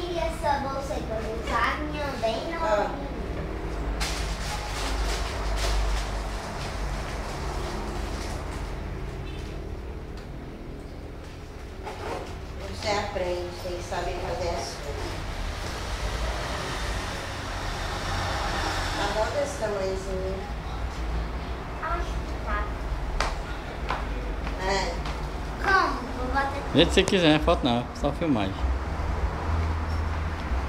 queria essa bolsa aí pra usar, minha bem novinha. Você aprende, tem que saber fazer as coisas. Tá bom desse tamanhozinho? Acho que tá. É. Como? Vou botar aqui. Do jeito que você quiser, não é foto não, só filmagem.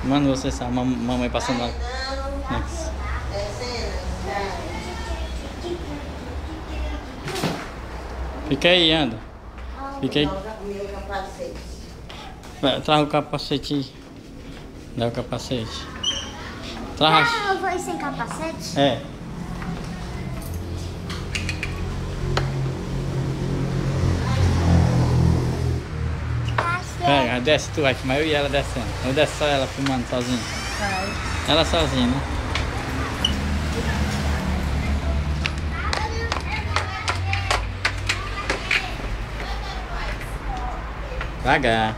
Mano, você sabe, mamãe passando lá. Ai, não, Pra Next. filmar. é cena. Fica aí, anda. Fica aí. Joga o meu capacete. Traz o capacete. Dá o capacete. Traz. Ah, eu vou ir sem capacete? É. Tá certo. Pega, desce tu, vai filmar eu e ela descendo. Eu desço só ela filmando sozinha. Ela sozinha, né? Devagar.